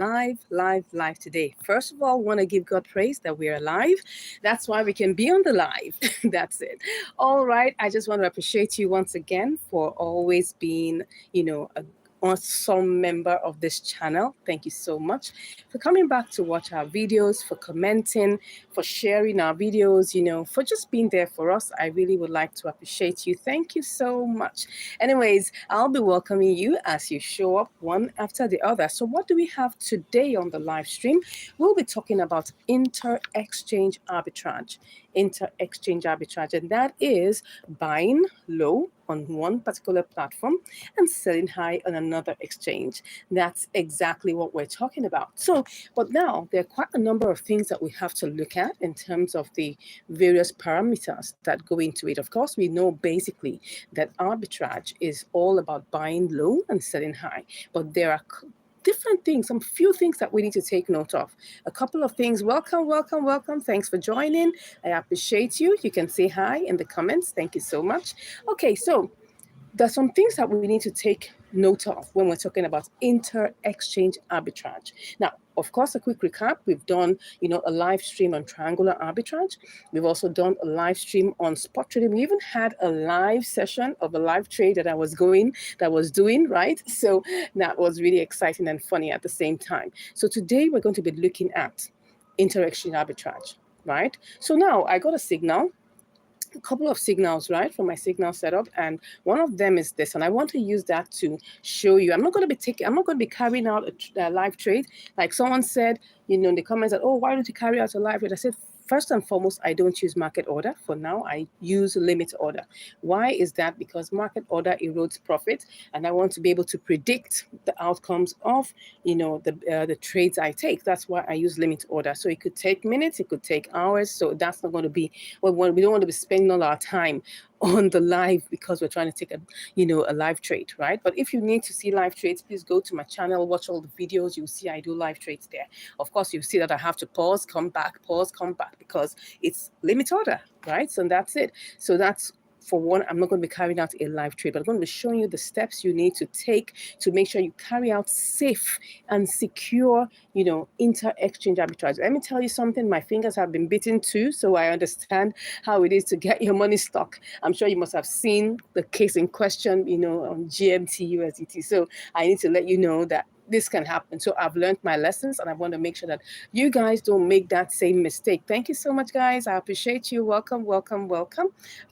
live today. First of all, want to give God praise that we're alive. That's why we can be on the live. That's it. All right. I just want to appreciate you once again for always being, a awesome member of this channel. Thank you so much for coming back to watch our videos, for commenting, for sharing our videos, for just being there for us. I really would like to appreciate you. Thank you so much. Anyways, I'll be welcoming you as you show up one after the other. So what do we have today on the live stream? We'll be talking about inter-exchange arbitrage. Inter-exchange arbitrage, and that is buying low on one particular platform and selling high on another exchange. That's exactly what we're talking about. So, but now there are quite a number of things that we have to look at in terms of the various parameters that go into it. Of course, we know basically that arbitrage is all about buying low and selling high, but there are different things, some few things that we need to take note of. A couple of things. Welcome. Thanks for joining. I appreciate you. You can say hi in the comments. Thank you so much. Okay, so there's some things that we need to take note of when we're talking about inter-exchange arbitrage. Now, of course, a quick recap. We've done, a live stream on triangular arbitrage. We've also done a live stream on spot trading. We even had a live session of a live trade that I was doing, right? So that was really exciting and funny at the same time. So today we're going to be looking at inter-exchange arbitrage, right? So now I got a couple of signals, right, from my signal setup, and one of them is this, and I want to use that to show you. I'm not going to be carrying out a live trade. Like someone said, in the comments that, oh, why don't you carry out a live trade? I said, first and foremost, I don't use market order. For now, I use limit order. Why is that? Because market order erodes profit, and I want to be able to predict the outcomes of, the trades I take. That's why I use limit order. So it could take minutes, it could take hours. So that's not going to be, we don't want to be spending all our time on the live because we're trying to take a live trade, right? But if you need to see live trades, please go to my channel, watch all the videos. You'll see I do live trades there. Of course, you'll see that I have to pause, come back, because it's limit order, right? So that's it. So that's, for one, I'm not going to be carrying out a live trade, but I'm going to be showing you the steps you need to take to make sure you carry out safe and secure, inter-exchange arbitrage. Let me tell you something, my fingers have been bitten too, so I understand how it is to get your money stuck. I'm sure you must have seen the case in question, on GMT, USDT. So I need to let you know that this can happen. So I've learned my lessons, and I want to make sure that you guys don't make that same mistake. Thank you so much, guys. I appreciate you. Welcome. I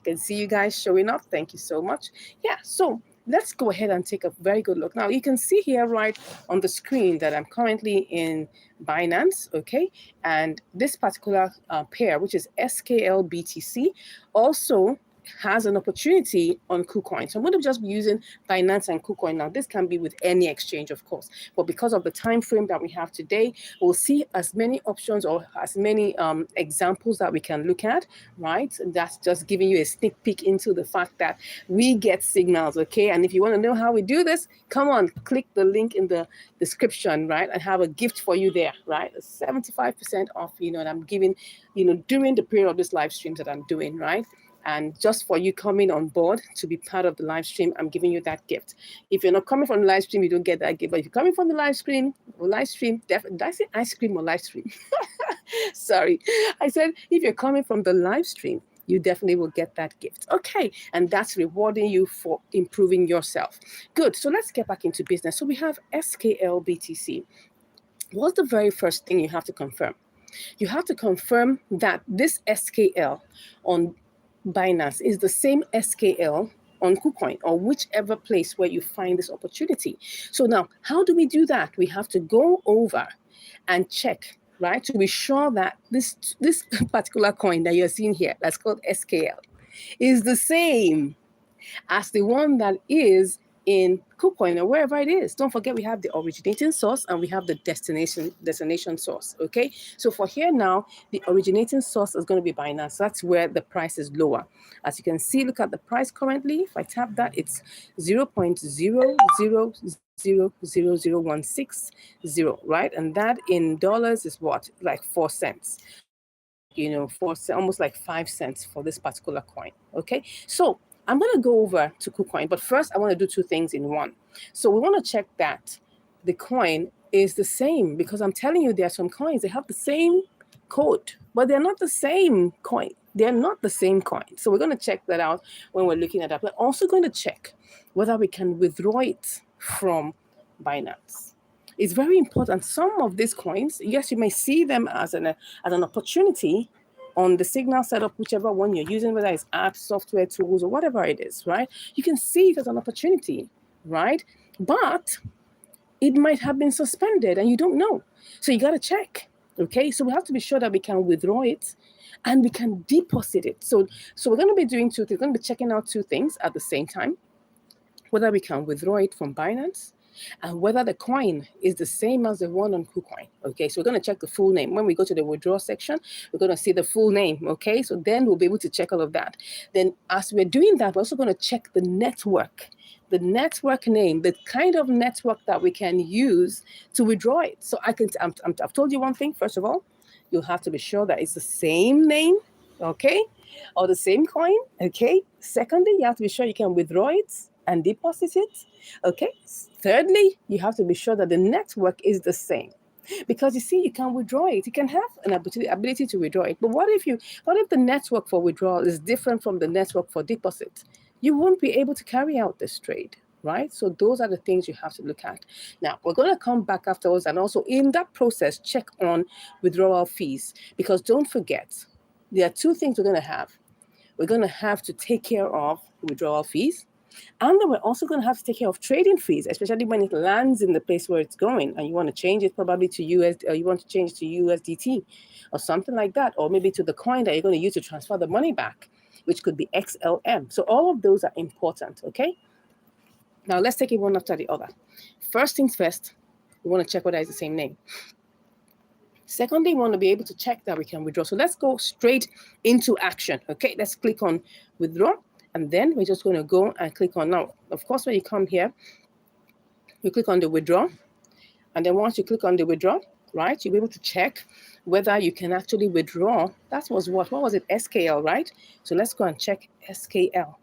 can see you guys showing up. Thank you so much. Yeah, so let's go ahead and take a very good look. Now, you can see here right on the screen that I'm currently in Binance, okay? And this particular pair, which is SKL BTC, also has an opportunity on KuCoin. So I'm going to just be using Binance and KuCoin. Now, this can be with any exchange, of course, but because of the time frame that we have today, we'll see as many options or as many examples that we can look at, right? And that's just giving you a sneak peek into the fact that we get signals, okay? And if you want to know how we do this, come on, click the link in the description, right? I have a gift for you there, right? 75% off, that I'm giving, during the period of this live streams that I'm doing, right? And just for you coming on board to be part of the live stream, I'm giving you that gift. If you're not coming from the live stream, you don't get that gift. But if you're coming from the live stream, did I say ice cream or live stream? Sorry. I said, if you're coming from the live stream, you definitely will get that gift. Okay. And that's rewarding you for improving yourself. Good. So let's get back into business. So we have SKL BTC. What's the very first thing you have to confirm? You have to confirm that this SKL on Binance is the same SKL on KuCoin or whichever place where you find this opportunity. So now, how do we do that? We have to go over and check, right, to be sure that this particular coin that you're seeing here, that's called SKL, is the same as the one that is in KuCoin or wherever it is. Don't forget, we have the originating source and we have the destination source, okay? So for here now, the originating source is going to be Binance. That's where the price is lower. As you can see, look at the price currently. If I tap that, it's 0.000016, right? And that in dollars is what? Like 4 cents. Almost like 5 cents for this particular coin, okay? So I'm going to go over to KuCoin, but first I want to do two things in one. So we want to check that the coin is the same, because I'm telling you, there are some coins, they have the same code, but they're not the same coin. They're not the same coin. So we're going to check that out when we're looking at that. We're also going to check whether we can withdraw it from Binance. It's very important. Some of these coins, yes, you may see them as an opportunity on the signal setup, whichever one you're using, whether it's apps, software, tools, or whatever it is, right? You can see it as an opportunity, right? But it might have been suspended and you don't know. So you got to check. Okay, so we have to be sure that we can withdraw it and we can deposit it. So we're going to be doing two things. We're going to be checking out two things at the same time, whether we can withdraw it from Binance and whether the coin is the same as the one on KuCoin. Okay, so we're going to check the full name. When we go to the withdraw section, we're going to see the full name. Okay, so then we'll be able to check all of that. Then as we're doing that, we're also going to check the network name, the kind of network that we can use to withdraw it. So I've told you one thing. First of all, you'll have to be sure that it's the same name, okay, or the same coin, okay. Secondly, you have to be sure you can withdraw it and deposit it, okay. Thirdly, you have to be sure that the network is the same. Because you see, you can withdraw it. You can have an ability to withdraw it. But what if the network for withdrawal is different from the network for deposit? You won't be able to carry out this trade, right? So those are the things you have to look at. Now, we're going to come back afterwards and also in that process, check on withdrawal fees. Because don't forget, there are two things we're going to have. We're going to have to take care of withdrawal fees. And then we're also going to have to take care of trading fees, especially when it lands in the place where it's going and you want to change it probably to USD, or you want to change it to USDT or something like that, or maybe to the coin that you're going to use to transfer the money back, which could be XLM. So all of those are important, okay? Now let's take it one after the other. First things first, we want to check whether it's the same name. Secondly, we want to be able to check that we can withdraw. So let's go straight into action, okay? Let's click on withdraw. And then we're just going to go and click on now. Of course, when you come here, you click on the withdraw. And then once you click on the withdraw, right, you'll be able to check whether you can actually withdraw. That was what was it? SKL, right? So let's go and check SKL.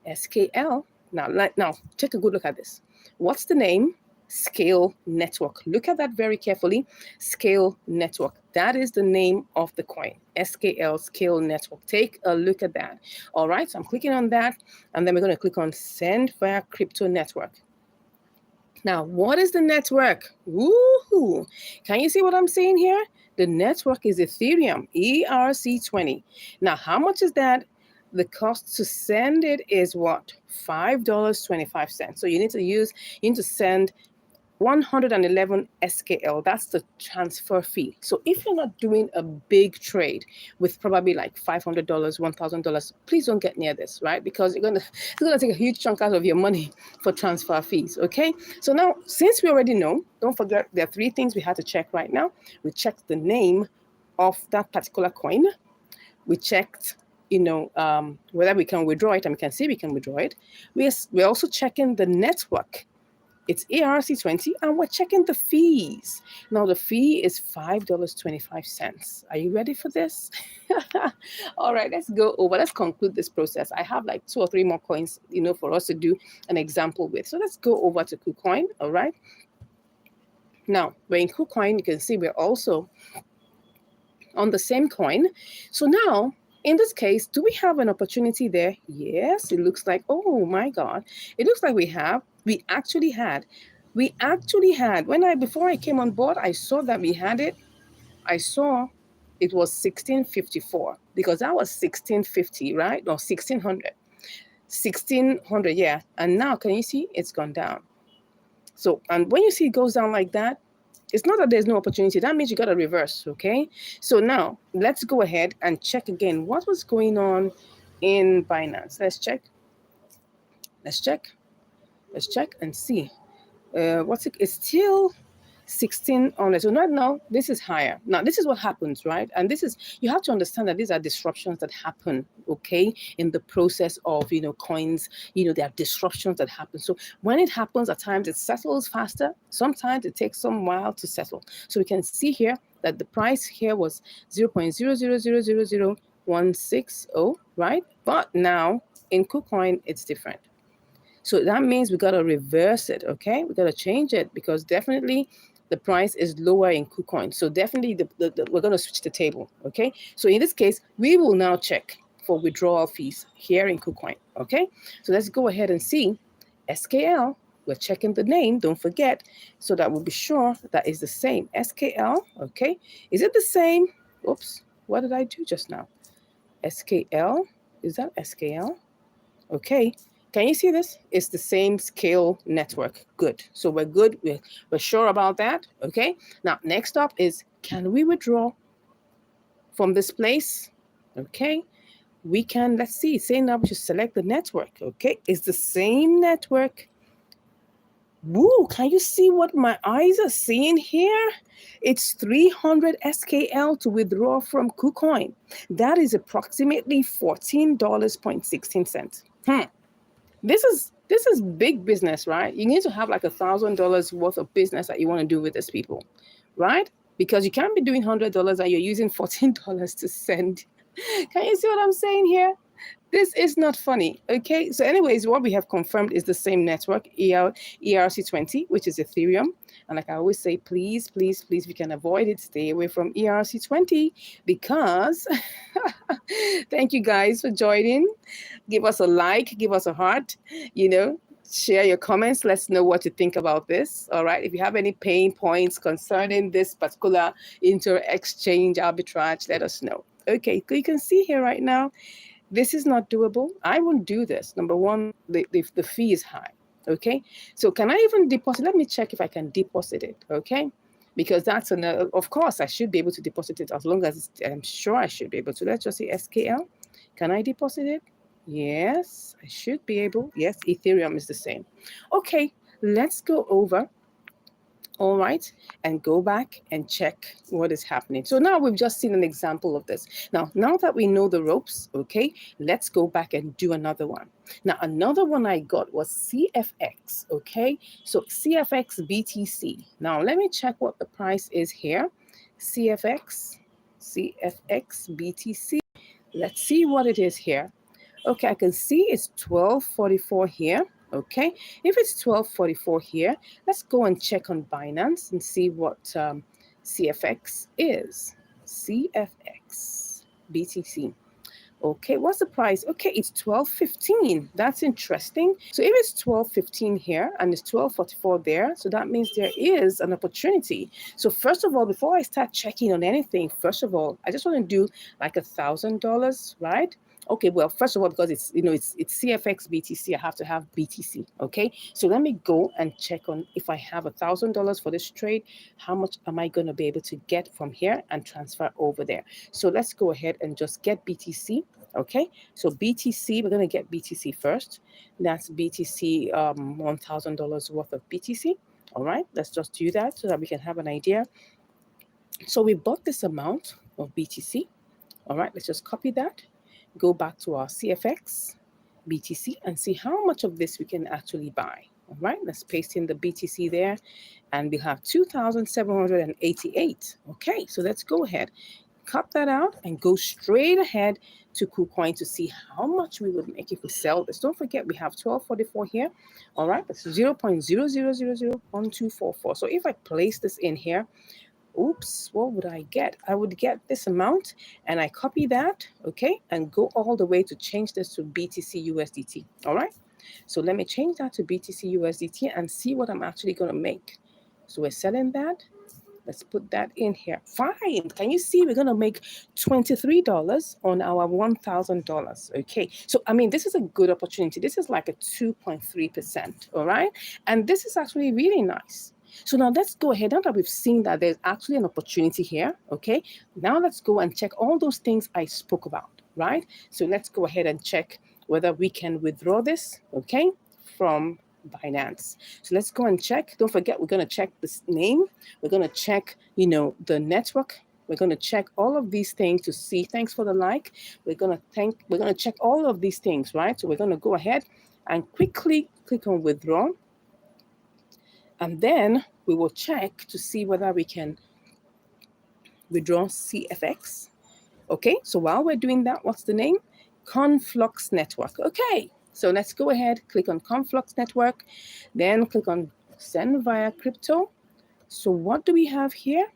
SKL. Now, take a good look at this. What's the name? Scale Network. Look at that very carefully. Scale Network. That is the name of the coin. SKL, Scale Network. Take a look at that. All right, so I'm clicking on that, and then we're going to click on Send via Crypto Network. Now, what is the network? Woohoo! Can you see what I'm saying here? The network is Ethereum, ERC20. Now, how much is that? The cost to send it is what? $5.25. So you need to send 111 SKL. That's the transfer fee. So if you're not doing a big trade with probably like $500, $1,000, please don't get near this, right? Because it's gonna take a huge chunk out of your money for transfer fees. Okay. So now, since we already know, don't forget there are three things we had to check right now. We checked the name of that particular coin. We checked, whether we can withdraw it, and we can see we can withdraw it. We're also checking the network. It's ERC20, and we're checking the fees. Now, the fee is $5.25. Are you ready for this? All right, let's go over. Let's conclude this process. I have like 2 or 3 more coins, for us to do an example with. So let's go over to KuCoin, all right? Now, we're in KuCoin. You can see we're also on the same coin. So now, in this case, do we have an opportunity there? Yes, it looks like, oh my God. It looks like we actually had, before I came on board, I saw that we had it. I saw it was 1654 because that was 1650, right? No, 1600. 1600, yeah. And now, can you see it's gone down? So, and when you see it goes down like that, it's not that there's no opportunity. That means you got to reverse, okay? So now, let's go ahead and check again what was going on in Binance. Let's check and see. It's still 1600. So right now, this is higher. Now, this is what happens, right? And you have to understand that these are disruptions that happen, okay, in the process of, coins, there are disruptions that happen. So when it happens, at times it settles faster. Sometimes it takes some while to settle. So we can see here that the price here was 0.000000160, right? But now in KuCoin, it's different. So that means we got to reverse it, okay? We got to change it because definitely the price is lower in KuCoin. So definitely we're going to switch the table, okay? So in this case, we will now check for withdrawal fees here in KuCoin, okay? So let's go ahead and see SKL. We're checking the name, don't forget, so that we'll be sure that is the same. SKL, okay? Is it the same? Oops, what did I do just now? SKL, is that SKL? Okay, can you see this? It's the same scale network. Good. So we're good. We're sure about that. Okay. Now, next up is, can we withdraw from this place? Okay. We can, let's see, say now we should select the network. Okay. It's the same network. Woo, can you see what my eyes are seeing here? It's 300 SKL to withdraw from KuCoin. That is approximately $14.16. This is big business, right? You need to have like $1,000 worth of business that you want to do with these people, right? Because you can't be doing $100 and you're using $14 to send. Can you see what I'm saying here? This is not funny, okay? So anyways, what we have confirmed is the same network, ERC20, which is Ethereum. And like I always say, please, please, please, if you can avoid it, stay away from ERC20 because thank you guys for joining. Give us a like, give us a heart, share your comments. Let's know what you think about this. All right. If you have any pain points concerning this particular inter-exchange arbitrage, let us know. Okay, you can see here right now, this is not doable. I won't do this. Number one, the fee is high. Okay, so can I even deposit? Let me check if I can deposit it. Okay, because that's another, of course, I should be able to deposit it as long as I'm sure I should be able to. Let's just say SKL. Can I deposit it? Yes, I should be able. Yes, Ethereum is the same. Okay, let's go over. All right, and go back and check what is happening. So now we've just seen an example of this. Now that we know the ropes, okay, let's go back and do another one. Now, another one I got was CFX, okay? So CFX BTC. Now, let me check what the price is here. CFX BTC. Let's see what it is here. Okay, I can see it's 1244 here. Okay, if it's 1244 here, let's go and check on Binance and see what CFX is. CFX BTC. Okay, what's the price? Okay, it's 1215. That's interesting. So if it's 1215 here and it's 1244 there, so that means there is an opportunity. So first of all, before I start checking on anything, first of all, I just want to do like $1,000, right? Okay, well, first of all, because it's CFX BTC, I have to have BTC. Okay, so let me go and check on if I have $1,000 for this trade, how much am I going to be able to get from here and transfer over there? So let's go ahead and just get BTC. Okay, so BTC, we're going to get BTC first. That's BTC, $1,000 worth of BTC. All right, let's just do that so that we can have an idea. So we bought this amount of BTC. All right, let's just copy that. Go back to our CFX BTC and see how much of this we can actually buy. All right, let's paste in the BTC there and we have 2,788. Okay, so let's go ahead, cut that out and go straight ahead to KuCoin to see how much we would make if we sell this. Don't forget, we have 1244 here. All right, that's 0.00001244. So if I place this in here, oops, what would I get? I would get this amount and I copy that, okay, and go all the way to change this to BTC USDT, all right? So let me change that to BTC USDT and see what I'm actually going to make. So we're selling that. Let's put that in here. Fine. Can you see we're going to make $23 on our $1,000? Okay. So, I mean, this is a good opportunity. This is like a 2.3%, all right? And this is actually really nice. So now let's go ahead. Now that we've seen that there's actually an opportunity here, okay? Now let's go and check all those things I spoke about, right? So let's go ahead and check whether we can withdraw this, okay, from Binance. So let's go and check. Don't forget, we're going to check this name. We're going to check, the network. We're going to check all of these things to see. Thanks for the like. We're going to check all of these things, right? So we're going to go ahead and quickly click on withdraw. And then we will check to see whether we can withdraw CFX. Okay, so while we're doing that, what's the name? Conflux Network. Okay, so let's go ahead, click on Conflux Network, then click on send via crypto. So what do we have here?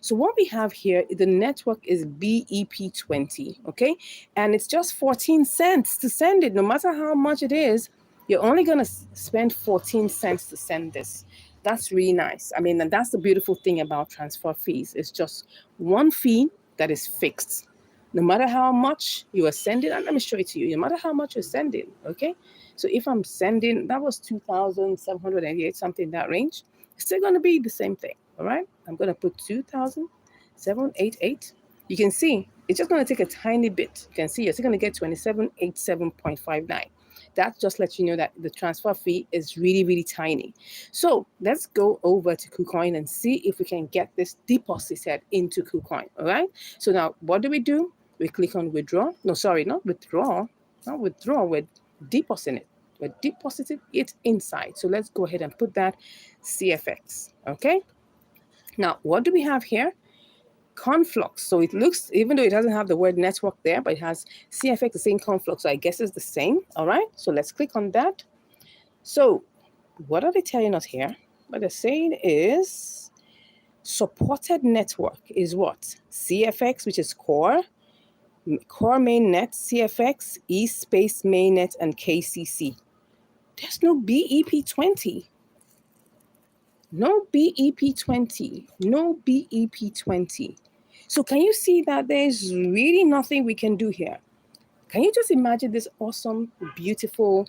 So what we have here, the network is BEP20, okay? And it's just 14 cents to send it. No matter how much it is, you're only going to spend 14 cents to send this. That's really nice. I mean, and that's the beautiful thing about transfer fees. It's just one fee that is fixed. No matter how much you are sending, and let me show it to you, no matter how much you're sending, okay? So if I'm sending, that was 2,788, something in that range, it's still going to be the same thing, all right? I'm going to put 2,788. You can see it's just going to take a tiny bit. You can see you're still going to get 2787.59. That just lets you know that the transfer fee is really, really tiny. So let's go over to KuCoin and see if we can get this deposited into KuCoin, all right? So now what do? We click on withdraw. No, sorry, not withdraw. Not withdraw, we're depositing it. We're depositing it inside. So let's go ahead and put that CFX, okay? Now, what do we have here? Conflux. So it looks, even though it doesn't have the word network there, but it has CFX, the same Conflux. So I guess it's the same, all right? So let's click on that. So what are they telling us here? What they're saying is supported network is what? CFX, which is core mainnet, CFX, eSpace mainnet, and KCC. There's no BEP20. No BEP20. No BEP20. So can you see that there's really nothing we can do here? Can you just imagine this awesome, beautiful,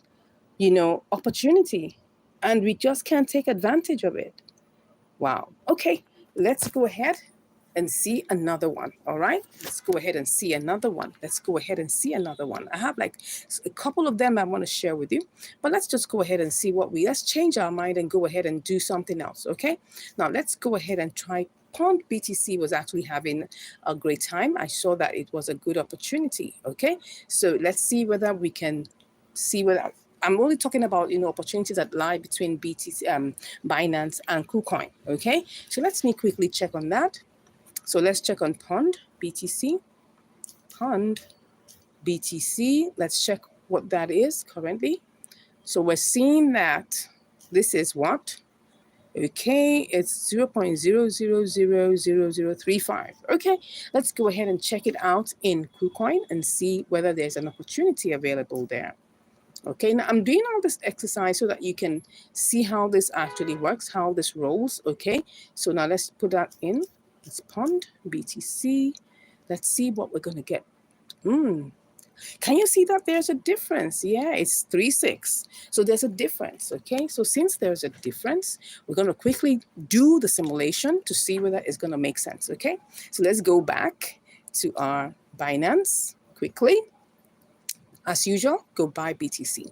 opportunity? And we just can't take advantage of it. Wow. Okay, let's go ahead and see another one. All right, let's go ahead and see another one. I have like a couple of them I want to share with you, but let's just go ahead and see let's change our mind and go ahead and do something else. Okay, now let's go ahead and try Pond BTC. Was actually having a great time. I saw that it was a good opportunity. Okay, so let's see whether we can see whether I'm only talking about opportunities that lie between Binance and KuCoin. Okay, so let's me quickly check on that. So let's check on Pond BTC. Let's check what that is currently. So we're seeing that this is what? Okay, it's 0.000035. Okay, let's go ahead and check it out in KuCoin and see whether there's an opportunity available there. Okay, now I'm doing all this exercise so that you can see how this actually works, how this rolls. Okay, so now let's put that in. It's Pond BTC. Let's see what we're going to get. Can you see that there's a difference? Yeah, it's 3.6. So there's a difference, okay? So since there's a difference, we're going to quickly do the simulation to see whether it's going to make sense, okay? So let's go back to our Binance quickly. As usual, go buy BTC.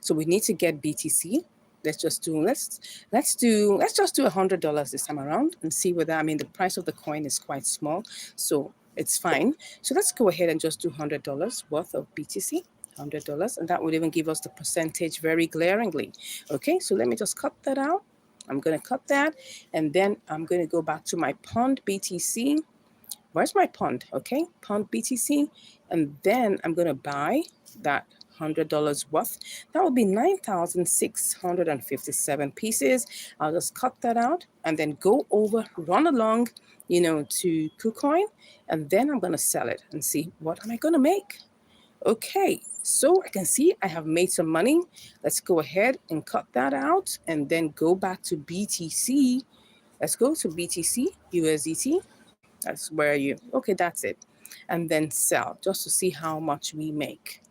So we need to get BTC. Let's just do $100 this time around and see whether, I mean, the price of the coin is quite small, so it's fine. So let's go ahead and just do $100 worth of BTC, $100, and that would even give us the percentage very glaringly. Okay, so let me just cut that out. I'm going to cut that, and then I'm going to go back to my Pond BTC. Where's my Pond? Okay, Pond BTC, and then I'm going to buy that $100 worth. That will be 9,657 pieces. I'll just cut that out and then go over, run along, to KuCoin, and then I'm going to sell it and see what am I going to make. Okay, so I can see I have made some money. Let's go ahead and cut that out and then go back to BTC. Let's go to BTC, USDT. That's where okay, that's it. And then sell just to see how much we make.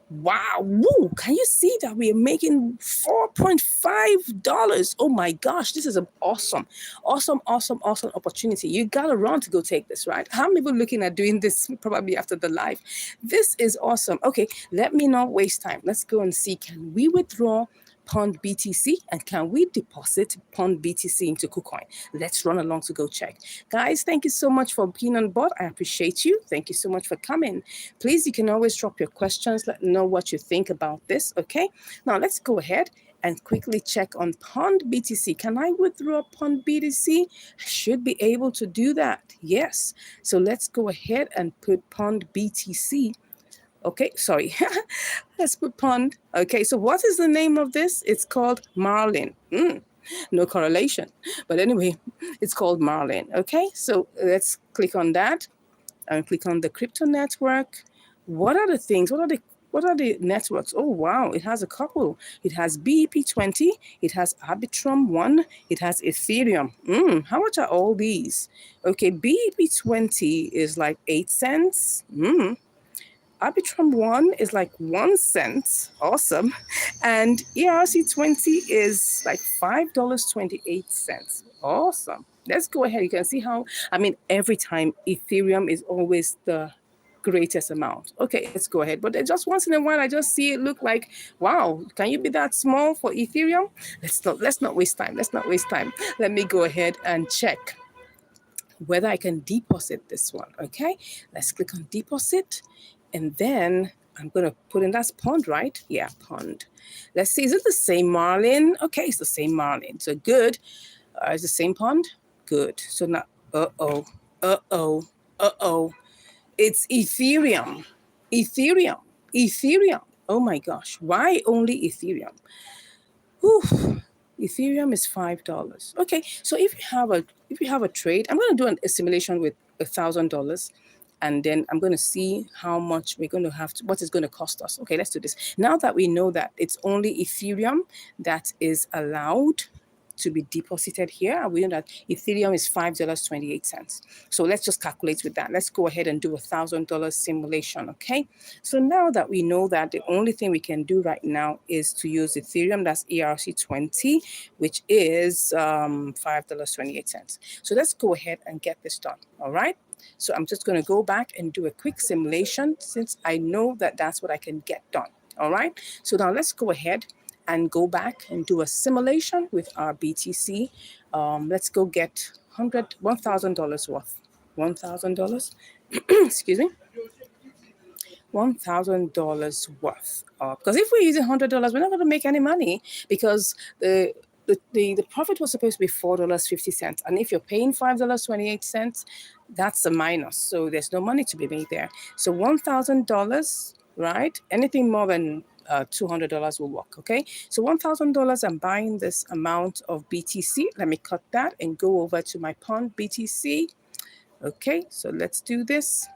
Wow, woo, can you see that we are making $4.5? Oh my gosh, this is an awesome opportunity. You gotta run to go take this, right? How many people looking at doing this probably after the live? This is awesome. Okay, let me not waste time. Let's go and see, can we withdraw Pond BTC and can we deposit Pond BTC into KuCoin? Let's run along to go check. Guys, thank you so much for being on board. I appreciate you. Thank you so much for coming. Please, you can always drop your questions. Let me know what you think about this, okay? Now, let's go ahead and quickly check on Pond BTC. Can I withdraw Pond BTC? I should be able to do that. Yes. So let's go ahead and put Pond BTC. Okay, sorry. Let's put Pond. Okay, so what is the name of this? It's called Marlin. No correlation. But anyway, it's called Marlin. Okay, so let's click on that and click on the crypto network. What are the things? What are the networks? Oh wow, it has a couple. It has BEP20, it has Arbitrum 1, it has Ethereum. How much are all these? Okay, BEP20 is like 8 cents. Arbitrum 1 is like 1 cent. Awesome. And ERC20 is like $5.28. Awesome. Let's go ahead. You can see how, every time Ethereum is always the greatest amount. Okay, let's go ahead. But just once in a while, I just see it look like, wow, can you be that small for Ethereum? Let's not waste time. Let's not waste time. Let me go ahead and check whether I can deposit this one. Okay, let's click on deposit. And then I'm going to put in, that's pond, right? Yeah, pond. Let's see, is it the same Marlin? Okay, it's the same Marlin. So good. Is the same pond? Good. So now, it's Ethereum. Ethereum. Oh my gosh. Why only Ethereum? Whew. Ethereum is $5. Okay, so if you have a trade, I'm going to do a simulation with $1,000, and then I'm going to see how much we're going to have to, what it's going to cost us. Okay, let's do this. Now that we know that it's only Ethereum that is allowed to be deposited here, and we know that Ethereum is $5.28. So let's just calculate with that. Let's go ahead and do $1,000 simulation, okay? So now that we know that, the only thing we can do right now is to use Ethereum, that's ERC20, which is $5.28. So let's go ahead and get this done, all right? So I'm just going to go back and do a quick simulation since I know that that's what I can get done, all right? So now let's go ahead and go back and do a simulation with our BTC. Let's go get $1,000 worth. $1,000, excuse me. $1,000 worth. Because if we're using $100, we're not going to make any money because the profit was supposed to be $4.50. And if you're paying $5.28, that's a minus. So there's no money to be made there. So $1,000, right? Anything more than $200 will work, okay? So $1,000, I'm buying this amount of BTC. Let me cut that and go over to my pond BTC. Okay, so let's do this.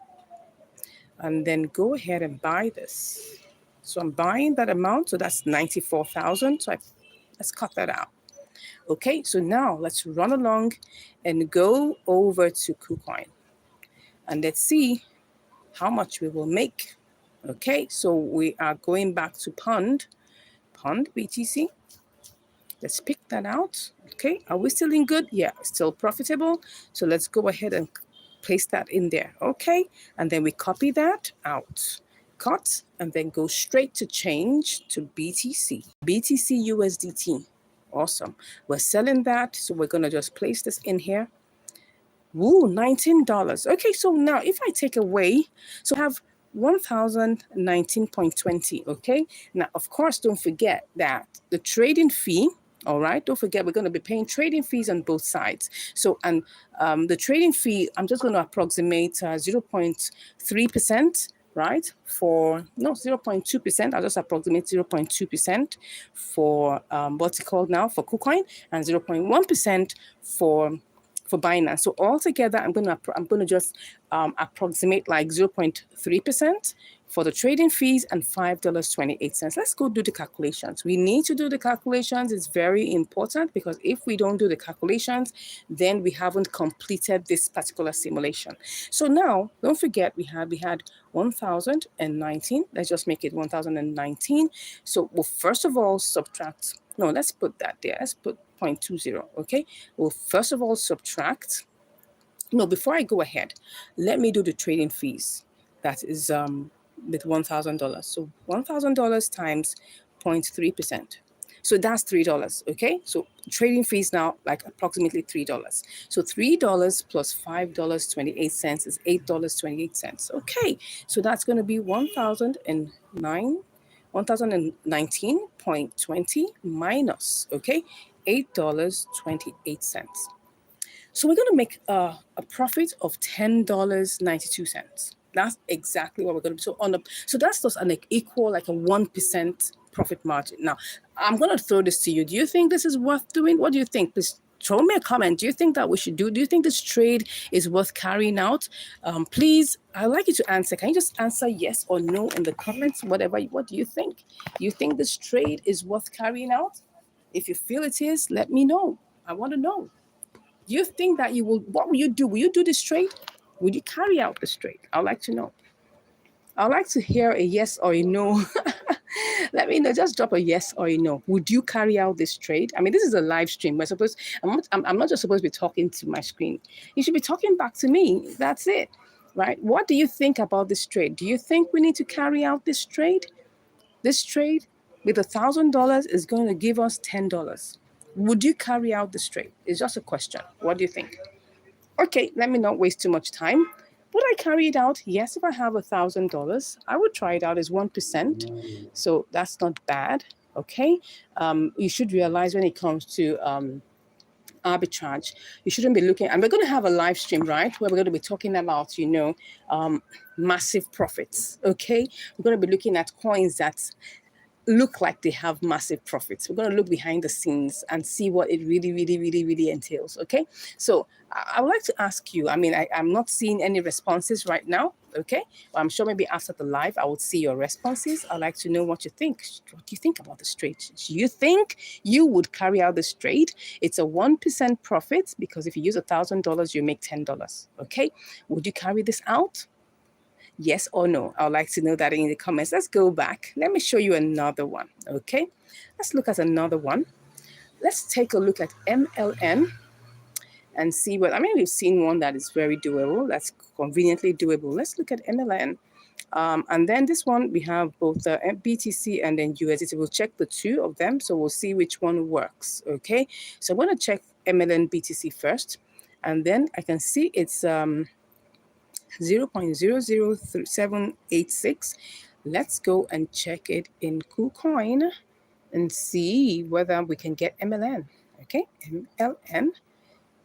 And then go ahead and buy this. So I'm buying that amount, so that's 94,000. So let's cut that out. Okay, so now let's run along and go over to KuCoin. And let's see how much we will make. Okay, so we are going back to Pond BTC. Let's pick that out. Okay, are we still in good? Yeah, still profitable. So let's go ahead and paste that in there. Okay, and then we copy that out. Cut, and then go straight to change to BTC. BTC USDT. Awesome. We're selling that, so we're going to just place this in here. Woo, $19. Okay, so now if I take away, so I have 1,019.20. Okay, now of course, don't forget that the trading fee. All right, don't forget we're going to be paying trading fees on both sides. So, and the trading fee, I'm just going to approximate 0.3%, right? For no 0.2%. I'll just approximate 0.2% for what's it called now for KuCoin, and 0.1% for Binance. So altogether, I'm gonna just approximate like 0.3% for the trading fees and $5.28. Let's go do the calculations. We need to do the calculations. It's very important because if we don't do the calculations, then we haven't completed this particular simulation. So now, don't forget we had 1,019. Let's just make it 1,019. So we'll first of all subtract. No, let's put that there. Let's put 0.20, okay? We'll first of all subtract. No, before I go ahead, let me do the trading fees. That is with $1,000. So $1,000 times 0.3%. So that's $3, okay? So trading fees now like approximately $3. So $3 plus $5.28 is $8.28. Okay, so that's going to be 1,019.20 minus, okay, $8.28. So we're going to make a profit of $10.92. That's exactly what we're going to do. So that's just an equal like a 1% profit margin. Now, I'm going to throw this to you. Do you think this is worth doing? What do you think? Please throw me a comment. Do you think that we should do you think this trade is worth carrying out? Please, I'd like you to answer. Can you just answer yes or no in the comments? What do you think? Do you think this trade is worth carrying out? If you feel it is, let me know. I want to know. Do you think that what will you do? Will you do this trade? Would you carry out this trade? I'd like to know. I'd like to hear a yes or a no. Let me know. Just drop a yes or a no. Would you carry out this trade? I mean, this is a live stream. I'm not just supposed to be talking to my screen. You should be talking back to me. That's it, right? What do you think about this trade? Do you think we need to carry out this trade? This trade with $1,000 is going to give us $10. Would you carry out this trade? It's just a question. What do you think? Okay, let me not waste too much time. Would I carry it out? Yes, if I have $1,000, I would try it out as 1%. So that's not bad. Okay. You should realize when it comes to arbitrage, you shouldn't be looking, and we're going to have a live stream, right, where we're going to be talking about, massive profits. Okay. We're going to be looking at coins that look like they have massive profits. We're going to look behind the scenes and see what it really, really, really, really entails. Okay. So I would like to ask you, I mean, I'm not seeing any responses right now. Okay. But I'm sure maybe after the live, I would see your responses. I'd like to know what you think. What do you think about this trade? Do you think you would carry out this trade? It's a 1% profit because if you use $1,000, you make $10. Okay. Would you carry this out? Yes or no? I would like to know that in the comments. Let's go back. Let me show you another one. Okay. Let's look at another one. Let's take a look at MLN and see what, I mean, we've seen one that is very doable. That's conveniently doable. Let's look at MLN. And then this one, we have both the BTC and then USDT. We'll check the two of them. So we'll see which one works. Okay. So I'm going to check MLN BTC first. And then I can see it's 0.003786. Let's go and check it in KuCoin and see whether we can get MLN. Okay, MLN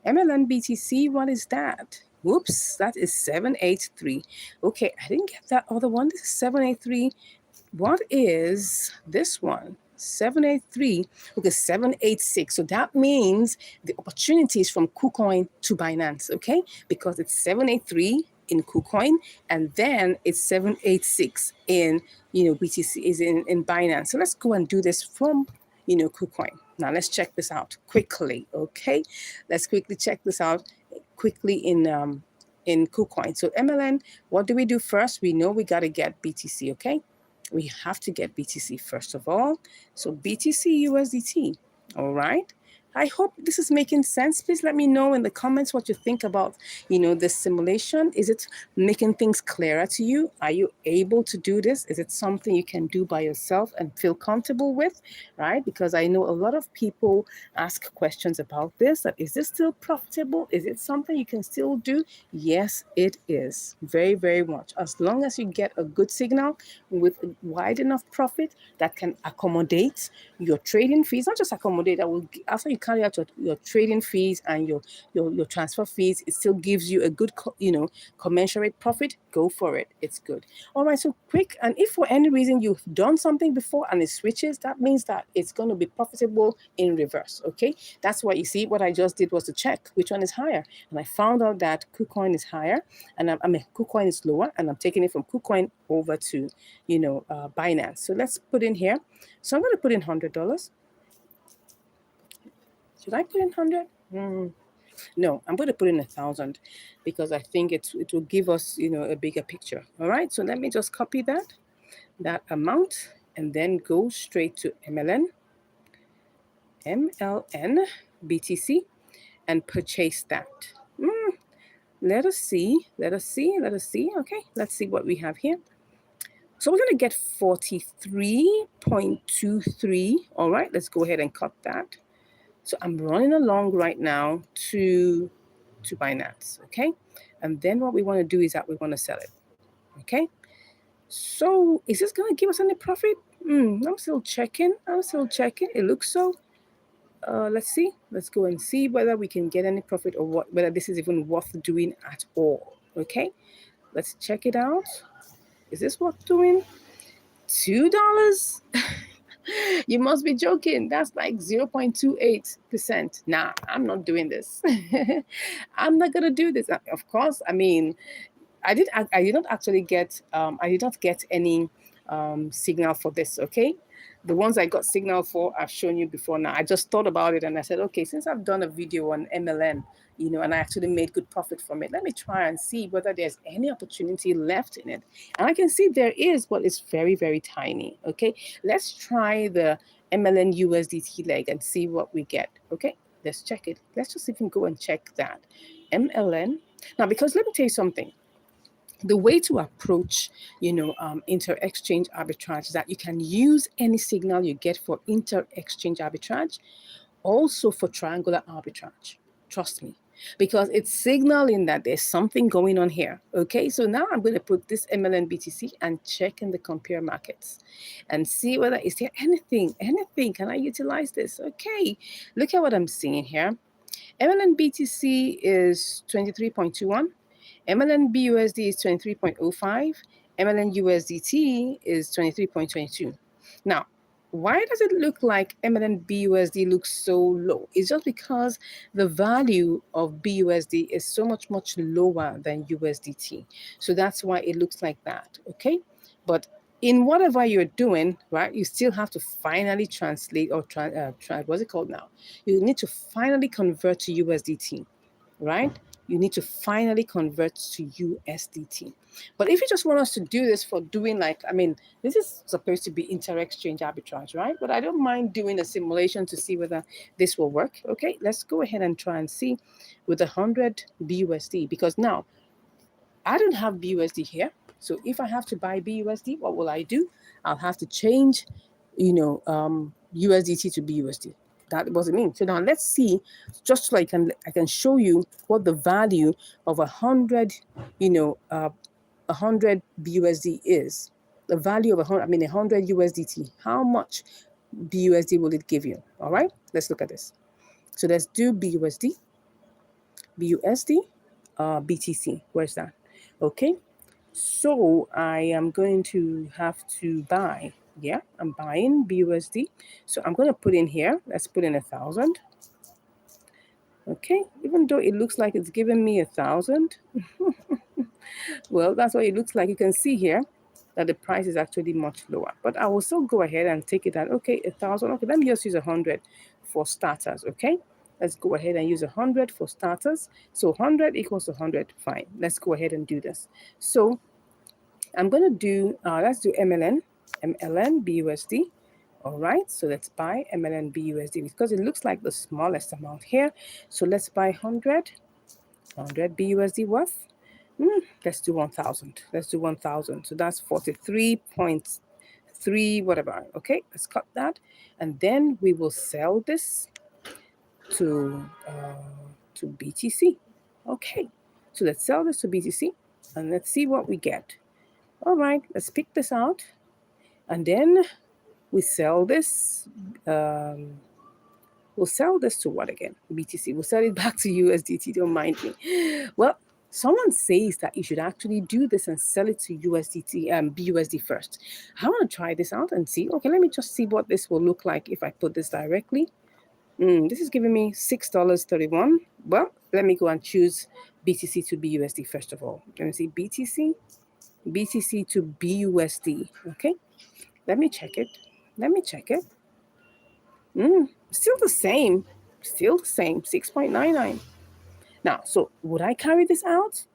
BTC, what is that? Whoops, that is 783. Okay, I didn't get that other one. This is 783. What is this one? 783. Okay, 786. So that means the opportunities from KuCoin to Binance, okay? Because it's 783 in KuCoin, and then it's 786 in BTC is in Binance. So let's go and do this from KuCoin. Now let's check this out quickly. Okay, let's quickly check this out quickly in KuCoin. So MLN, what do we do first? We know we got to get BTC. Okay, we have to get BTC first of all. So BTC USDT. All right. I hope this is making sense. Please let me know in the comments what you think about, this simulation. Is it making things clearer to you? Are you able to do this? Is it something you can do by yourself and feel comfortable with, right? Because I know a lot of people ask questions about this. That is this still profitable? Is it something you can still do? Yes, it is. Very, very much. As long as you get a good signal with a wide enough profit that can accommodate your trading fees, not just accommodate, that will, after you carry out your trading fees and your transfer fees, it still gives you a good commensurate profit. Go for it. It's good. All right, so quick, and if for any reason you've done something before and it switches, that means that it's going to be profitable in reverse. Okay, that's what you see. What I just did was to check which one is higher, and I found out that KuCoin is higher, and KuCoin is lower, and I'm taking it from KuCoin over to Binance. So let's put in here. So I'm going to put in $100. Should I put in 100? No, I'm going to put in 1,000 because I think it will give us, a bigger picture. All right. So let me just copy that amount and then go straight to MLN BTC and purchase that. Let us see. Okay. Let's see what we have here. So we're going to get 43.23. All right. Let's go ahead and cut that. So I'm running along right now to Binance, okay? And then what we want to do is that we want to sell it, okay? So is this going to give us any profit? I'm still checking. It looks so. Let's see. Let's go and see whether we can get any profit or whether this is even worth doing at all, okay? Let's check it out. Is this worth doing? $2? You must be joking. That's like 0.28%. Nah, I'm not doing this. I'm not gonna do this. Of course, I mean, I did not actually get I did not get any signal for this, okay? The ones I got signal for, I've shown you before now. I just thought about it and I said, okay, since I've done a video on MLN, and I actually made good profit from it, let me try and see whether there's any opportunity left in it. And I can see there is, but it's very, very tiny, okay? Let's try the MLN USDT leg and see what we get, okay? Let's check it. Let's just even go and check that. MLN. Now, because let me tell you something. The way to approach, inter-exchange arbitrage is that you can use any signal you get for inter-exchange arbitrage, also for triangular arbitrage. Trust me, because it's signaling that there's something going on here. Okay, so now I'm going to put this MLN BTC and check in the compare markets and see whether is there anything, can I utilize this? Okay, look at what I'm seeing here. MLN BTC is 23.21. MLN BUSD is 23.05. MLN USDT is 23.22. Now, why does it look like MLN BUSD looks so low? It's just because the value of BUSD is so much lower than USDT. So that's why it looks like that, okay? But in whatever you're doing, right, you still have to finally translate or what's it called now? You need to finally convert to USDT, right? You need to finally convert to USDT. But if you just want us to do this for doing this is supposed to be inter-exchange arbitrage, right? But I don't mind doing a simulation to see whether this will work. Okay, let's go ahead and try and see with 100 BUSD, because now I don't have BUSD here. So if I have to buy BUSD, what will I do? I'll have to change, USDT to BUSD. That was it mean. So now let's see, just so I can show you what the value of 100, 100 BUSD is. The value of 100 USDT. How much BUSD will it give you? All right, let's look at this. So let's do BUSD, BTC. Where's that? Okay. So I am going to have to buy. Yeah, I'm buying BUSD. So I'm going to put in here. Let's put in 1,000. Okay, even though it looks like it's giving me 1,000. Well, that's what it looks like. You can see here that the price is actually much lower. But I will still go ahead and take it at, okay, 1,000. Okay, let me just use 100 for starters, okay? Let's go ahead and use 100 for starters. So 100 equals 100, fine. Let's go ahead and do this. So I'm going to do, let's do MLN BUSD. All right, so let's buy MLN BUSD because it looks like the smallest amount here. So let's buy 100 BUSD worth. Let's do 1,000. Let's do 1,000. So that's 43.3 whatever. Okay, let's cut that. And then we will sell this to BTC. Okay, so let's sell this to BTC and let's see what we get. All right, let's pick this out. And then we sell this. We'll sell this to what again? BTC. We'll sell it back to USDT. Don't mind me. Well, someone says that you should actually do this and sell it to USDT BUSD first. I want to try this out and see. Okay, let me just see what this will look like if I put this directly. This is giving me $6.31. Well, let me go and choose BTC to BUSD first of all. Let me see BTC to BUSD. Okay, let me check it. Still the same, 6.99. Now, so would I carry this out?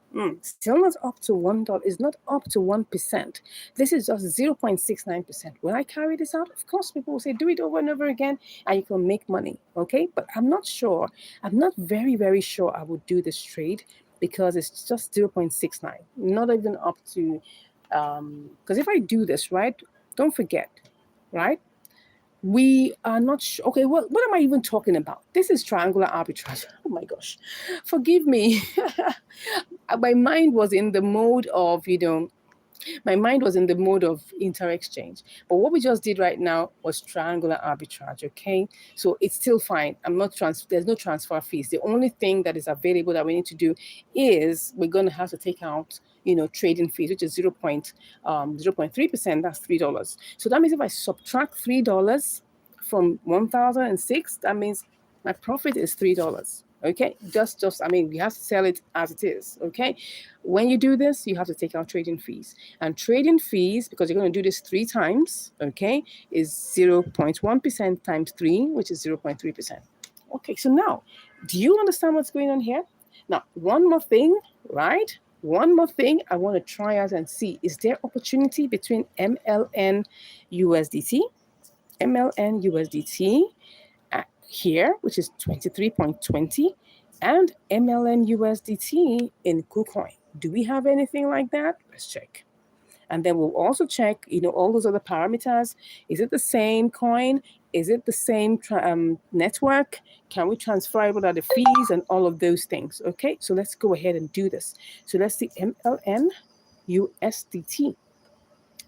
Still not up to $1. It's not up to 1%. This is just 0.69%. Will I carry this out? Of course, people will say, do it over and over again and you can make money, okay? But I'm not sure. I'm not very, very sure I would do this trade because it's just 0.69, not even up to, because if I do this, right, don't forget, right? We are not sure. Okay, what am I even talking about? This is triangular arbitrage. Oh my gosh, forgive me. My mind was in the mode of, My mind was in the mode of inter-exchange. But what we just did right now was triangular arbitrage, okay? So it's still fine. There's no transfer fees. The only thing that is available that we need to do is we're going to have to take out, trading fees, which is 0.3%. That's $3. So that means if I subtract $3 from 1,006, that means my profit is $3. Okay, we have to sell it as it is. Okay, when you do this, you have to take out trading fees, and trading fees, because you're going to do this 3 times, okay, is 0.1% times 3, which is 0.3%. Okay, so now, do you understand what's going on here? Now, one more thing, right? One more thing I want to try out and see, is there opportunity between MLN USDT, here, which is 23.20, and MLN USDT in KuCoin. Do we have anything like that? Let's check. And then we'll also check, all those other parameters. Is it the same coin? Is it the same network? Can we transfer it? What are the fees and all of those things? Okay, so let's go ahead and do this. So let's see MLN USDT.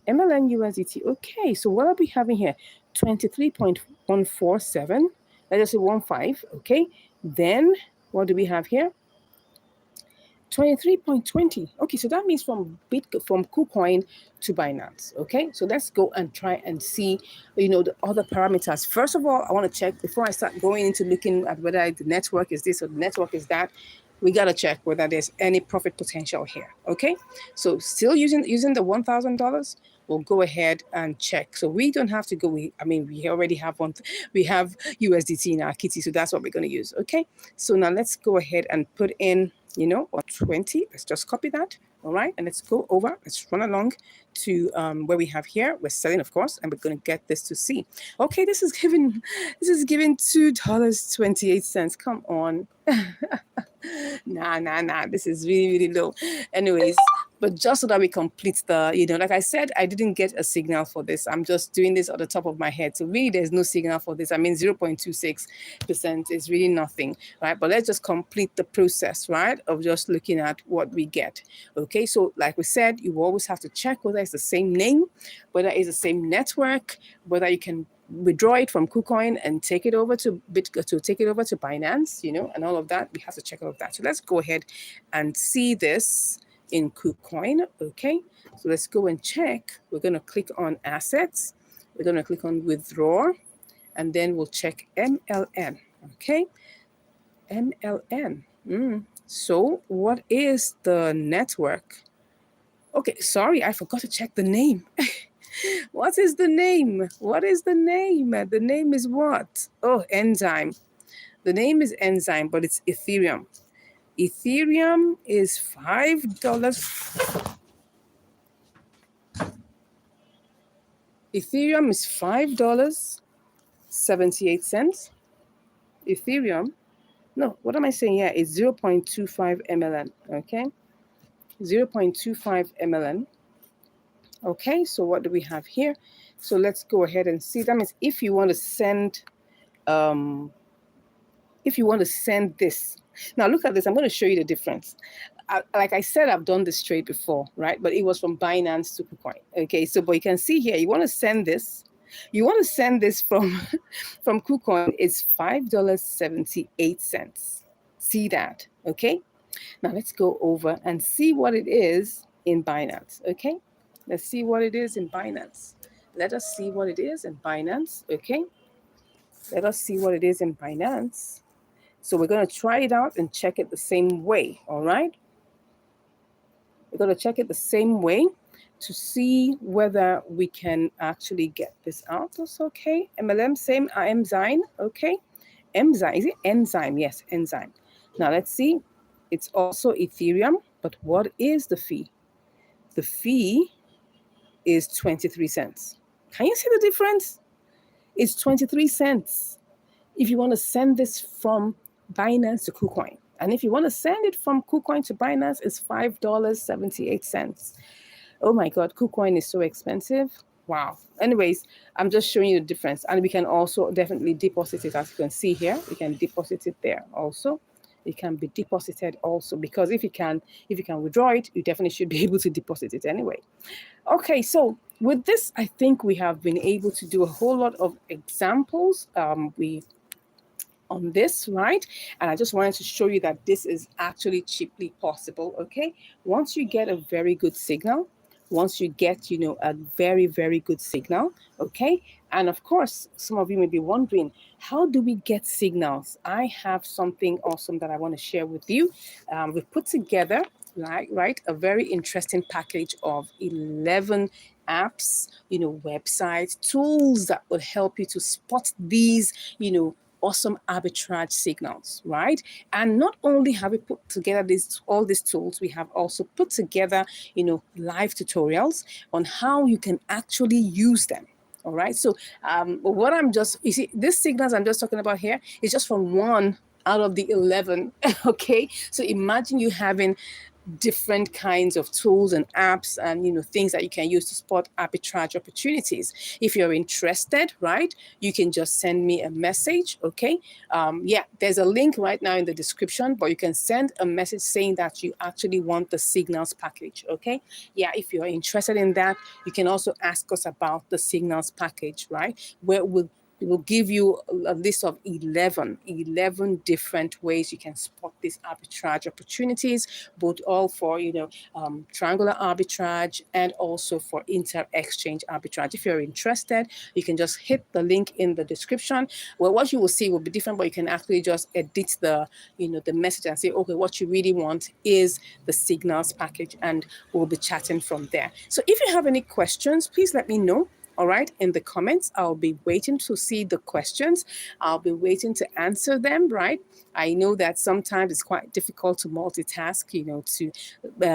MLN USDT. Okay, so what are we having here? 23.147. Let's just say 15. Okay, then what do we have here? 23.20. Okay, so that means from KuCoin to Binance. Okay, so let's go and try and see, the other parameters. First of all, I want to check before I start going into looking at whether the network is this or the network is that. We got to check whether there's any profit potential here. Okay, so still using the $1,000, we'll go ahead and check. So we don't have to go. We already have one. We have USDT in our kitty, so that's what we're going to use. Okay, so now let's go ahead and put in, 20. Let's just copy that. All right, and let's go over. Let's run along to where we have here. We're selling, of course, and we're going to get this to see. Okay, this is giving $2.28. Come on. Nah. This is really, really low. Anyways, but just so that we complete the, like I said, I didn't get a signal for this. I'm just doing this at the top of my head. So really, there's no signal for this. 0.26% is really nothing, right? But let's just complete the process, right, of just looking at what we get. Okay, so like we said, you always have to check whether it's the same name, whether it's the same network, whether you can withdraw it from KuCoin and take it over to Binance, and all of that. We have to check all of that. So let's go ahead and see this in KuCoin. Okay, so let's go and check. We're going to click on assets. We're going to click on withdraw, and then we'll check MLN. Okay, MLN. So what is the network? Okay, sorry, I forgot to check the name. What is the name? What is the name? The name is what? Oh, Enzyme. The name is Enzyme, but it's Ethereum. Ethereum is $5. Ethereum is $5.78. Ethereum, no, what am I saying here? It's 0.25 MLN, okay? 0.25 MLN. Okay, so what do we have here? So let's go ahead and see. That means if you want to send this. Now look at this. I'm going to show you the difference. Like I said, I've done this trade before, right? But it was from Binance to KuCoin. Okay, so but you can see here, you want to send this. You want to send this from KuCoin. It's $5.78. See that? Okay. Now let's go over and see what it is in Binance. Okay. Let's see what it is in Binance. Let us see what it is in Binance. Okay. Let us see what it is in Binance. So we're going to try it out and check it the same way. All right. We're going to check it the same way to see whether we can actually get this out. That's okay. MLM, same Enzyme. Okay. Enzyme. Is it Enzyme? Yes, Enzyme. Now let's see. It's also Ethereum. But what is the fee? The fee is 23 cents. Can you see the difference? It's 23 cents if you want to send this from Binance to KuCoin. And if you want to send it from KuCoin to Binance, it's $5.78. Oh my God, KuCoin is so expensive. Wow. Anyways, I'm just showing you the difference. And we can also definitely deposit it, as you can see here. We can deposit it there also. it can be deposited also, because if you can withdraw it, you definitely should be able to deposit it anyway. Okay, so with this, I think we have been able to do a whole lot of examples. On this, right? And I just wanted to show you that this is actually cheaply possible, okay? Once you get a very good signal, once you get, a very, very good signal, okay? And of course, some of you may be wondering, how do we get signals? I have something awesome that I want to share with you. We've put together, right, a very interesting package of 11 apps, websites, tools that will help you to spot these, awesome arbitrage signals, right? And not only have we put together all these tools, we have also put together, live tutorials on how you can actually use them. All right. So what you see, these signals I'm just talking about here is just from one out of the 11. Okay. So imagine you having different kinds of tools and apps and things that you can use to spot arbitrage opportunities. If you're interested, right, you can just send me a message. Okay, yeah, there's a link right now in the description, but you can send a message saying that you actually want the signals package. Okay, yeah, if you're interested in that, you can also ask us about the signals package, right, where we'll give you a list of 11 different ways you can spot these arbitrage opportunities, both all for, triangular arbitrage and also for inter-exchange arbitrage. If you're interested, you can just hit the link in the description. Well, what you will see will be different, but you can actually just edit the message and say, okay, what you really want is the signals package, and we'll be chatting from there. So if you have any questions, please let me know. All right, in the comments, I'll be waiting to see the questions. I'll be waiting to answer them, right? I know that sometimes it's quite difficult to multitask, to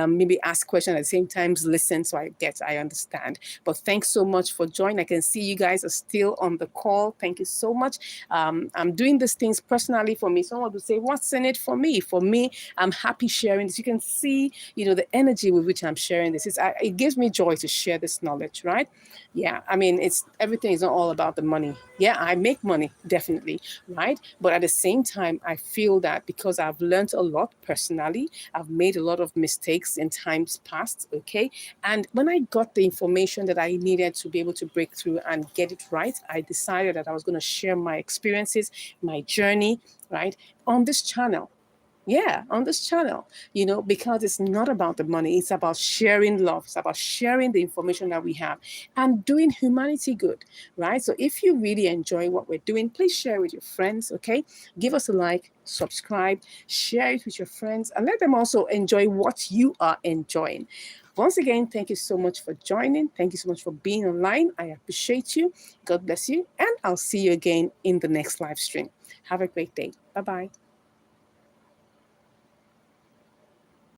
maybe ask questions at the same time, listen. So I understand. But thanks so much for joining. I can see you guys are still on the call. Thank you so much. I'm doing these things personally for me. Someone would say, what's in it for me? For me, I'm happy sharing this. You can see, the energy with which I'm sharing this. It gives me joy to share this knowledge, right? Yeah, I mean, everything is not all about the money. Yeah, I make money, definitely, right? But at the same time, I feel that because I've learned a lot personally, I've made a lot of mistakes in times past, okay? And when I got the information that I needed to be able to break through and get it right, I decided that I was going to share my experiences, my journey, right, on this channel. Yeah, on this channel, because it's not about the money. It's about sharing love. It's about sharing the information that we have and doing humanity good, right? So if you really enjoy what we're doing, please share with your friends, okay? Give us a like, subscribe, share it with your friends, and let them also enjoy what you are enjoying. Once again, thank you so much for joining. Thank you so much for being online. I appreciate you. God bless you. And I'll see you again in the next live stream. Have a great day. Bye-bye.